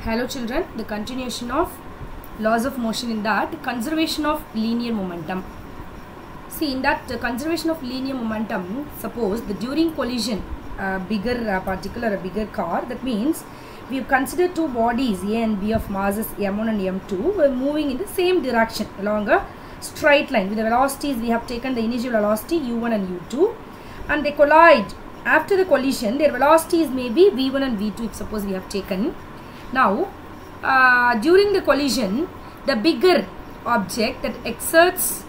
Hello children, the continuation of laws of motion in that conservation of linear momentum. See, in that conservation of linear momentum, suppose the during collision a bigger particle or a bigger car, that means we have considered two bodies A and B of masses m1 and m2 were moving in the same direction along a straight line. With the velocities we have taken the initial velocity u1 and u2 and they collide. After the collision their velocities may be v1 and v2 if suppose we have taken. Now during the collision the bigger object that exerts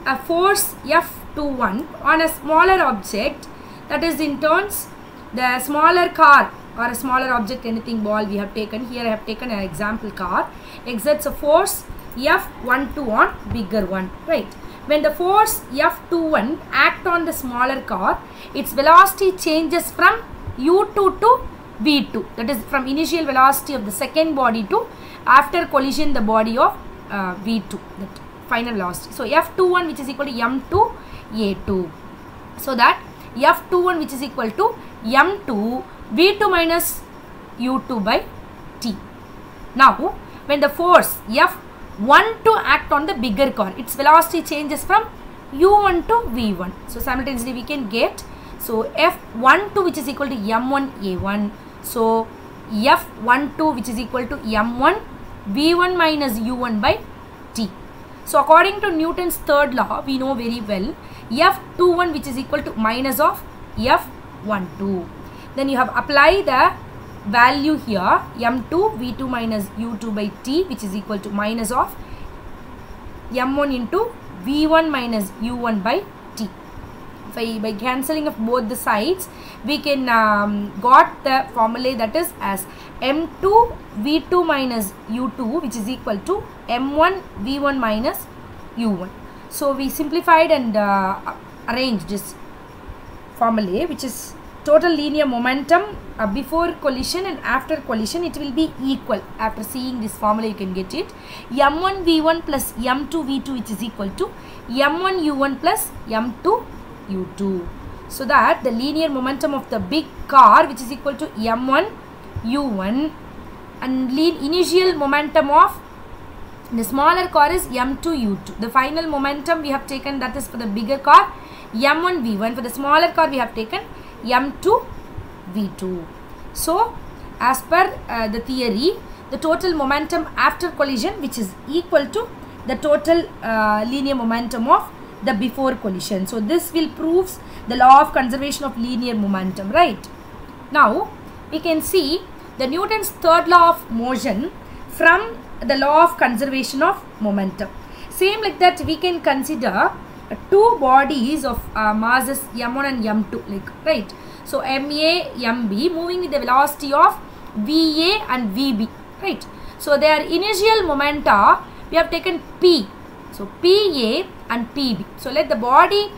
a force F21 on a smaller object, that is in turns the smaller car or a smaller object, anything ball we have taken, here I have taken an example car, exerts a force F12 on bigger one, right? When the force F21 act on the smaller car, its velocity changes from u2 to v2, that is from initial velocity of the second body to after collision the body of v2, that final velocity. So F21 which is equal to m2 a2, so that F21 which is equal to m2 v2 minus u2 by t. Now when the force F12 act on the bigger car, its velocity changes from u1 to v1, so simultaneously we can get, so F12 which is equal to m1 a1, so F12 which is equal to m1 v1 minus u1 by t. So according to Newton's third law, we know very well F21 which is equal to minus of F12. Then you have apply the value here m2 v2 minus u2 by t, which is equal to minus of m1 into v1 minus u1 by t. By cancelling of both the sides, we can got the formula that is as m2 v2 minus u2 which is equal to m1 v1 minus u1. So we simplified and arranged this formula, which is total linear momentum before collision and after collision it will be equal. After seeing this formula you can get it, m1 v1 plus m2 v2 which is equal to m1 u1 plus m2 u2. So that the linear momentum of the big car which is equal to m1 u1 and initial momentum of the smaller car is m2 u2. The final momentum we have taken, that is for the bigger car m1 v1, for the smaller car we have taken m2 v2. So as per the theory, the total momentum after collision which is equal to the total linear momentum of the before collision. So this will proves the law of conservation of linear momentum, right? Now we can see the Newton's third law of motion from the law of conservation of momentum. Same like that we can consider two bodies of masses m1 and m2, like, right? So ma, mb moving with the velocity of va and vb, right? So their initial momenta we have taken p, so pa and pb. So let the body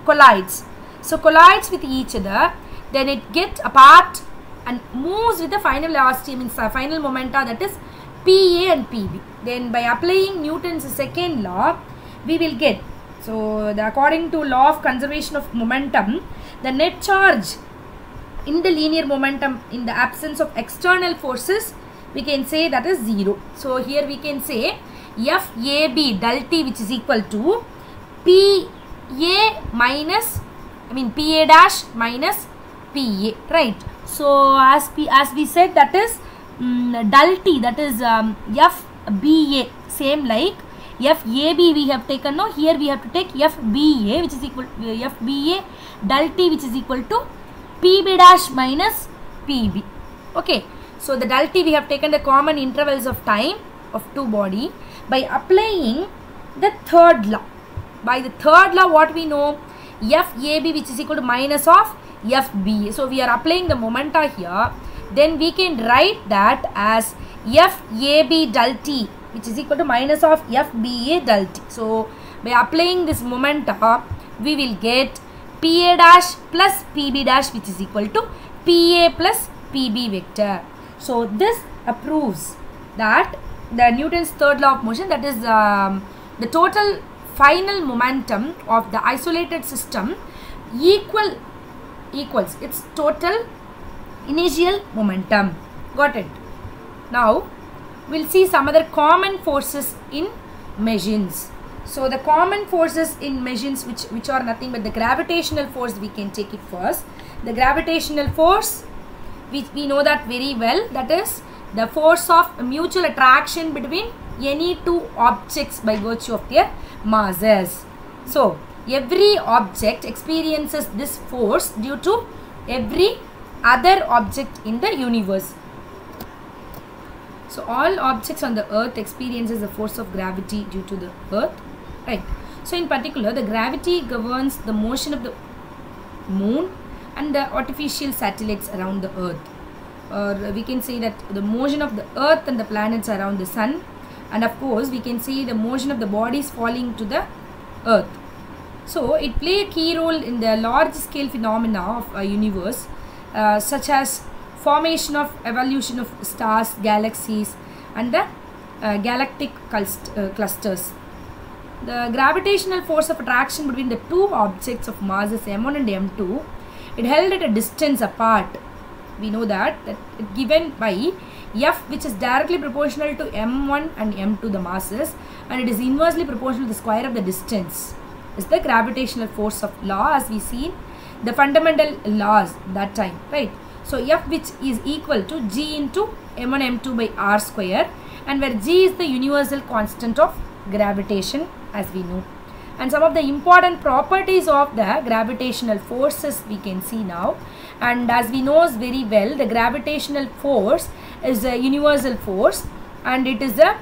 collides, so collides with each other, then it gets apart and moves with the final velocity, means final momenta, that is pa and pb. Then by applying Newton's second law we will get, so according to law of conservation of momentum, the net charge in the linear momentum in the absence of external forces we can say that is 0. So here we can say FAB del T which is equal to PA minus, PA dash minus PA, right? So as we said, that is del T, that is FBA, same like FAB we have taken, now here we have to take FBA which is equal to FBA del T which is equal to PB dash minus PB. Okay, so the del T we have taken the common intervals of time of two body. By applying the third law, by the third law what we know, FAB which is equal to minus of FBA. So we are applying the momenta here, then we can write that as FAB del T which is equal to minus of FBA del T. So by applying this momenta we will get PA dash plus PB dash which is equal to PA plus PB vector. So this proves that the Newton's third law of motion, that is the total final momentum of the isolated system equals its total initial momentum. Got it? Now we'll see some other common forces in machines. So the common forces in machines, which are nothing but the gravitational force, we can take it first. The gravitational force, we know that very well, that is the force of mutual attraction between any two objects by virtue of their masses. So every object experiences this force due to every other object in the universe. So all objects on the earth experiences the force of gravity due to the earth, right? So in particular, the gravity governs the motion of the moon and the artificial satellites around the earth, or we can say that the motion of the earth and the planets around the sun, and of course we can see the motion of the bodies falling to the earth. So it plays a key role in the large scale phenomena of a universe, such as formation of evolution of stars, galaxies, and the galactic clusters. The gravitational force of attraction between the two objects of masses m1 and m2, it held at a distance apart. We know that it given by F, which is directly proportional to m1 and m2, the masses, and it is inversely proportional to the square of the distance, is the gravitational force of law, as we see the fundamental laws that time, right? So F, which is equal to G into m1 m2 by r square, and where G is the universal constant of gravitation, as we know. And some of the important properties of the gravitational forces we can see now. And as we know very well, the gravitational force is a universal force, and it is a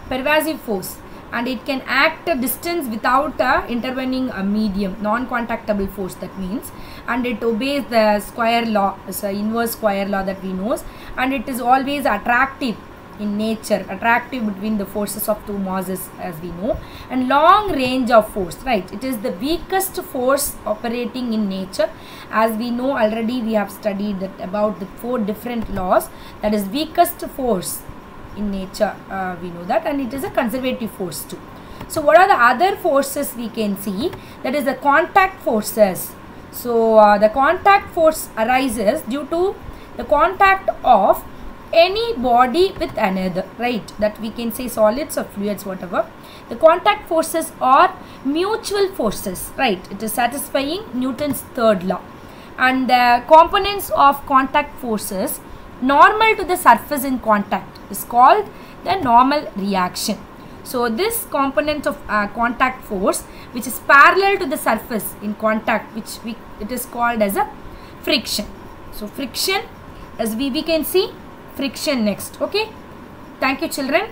pervasive force, and it can act a distance without intervening a medium, non-contactable force, that means, and it obeys the square law, it's an inverse square law that we know, and it is always attractive in nature, attractive between the forces of two masses, as we know, and long range of force, right? It is the weakest force operating in nature, as we know already. We have studied that about the 4 different laws, that is weakest force in nature, we know that, and it is a conservative force too. So what are the other forces we can see? That is the contact forces. So the contact force arises due to the contact of any body with another, right? That we can say solids or fluids, whatever. The contact forces are mutual forces, right? It is satisfying Newton's third law. And the components of contact forces normal to the surface in contact is called the normal reaction. So this component of contact force, which is parallel to the surface in contact, it is called as a friction. So friction, as we can see friction next. Okay, thank you children.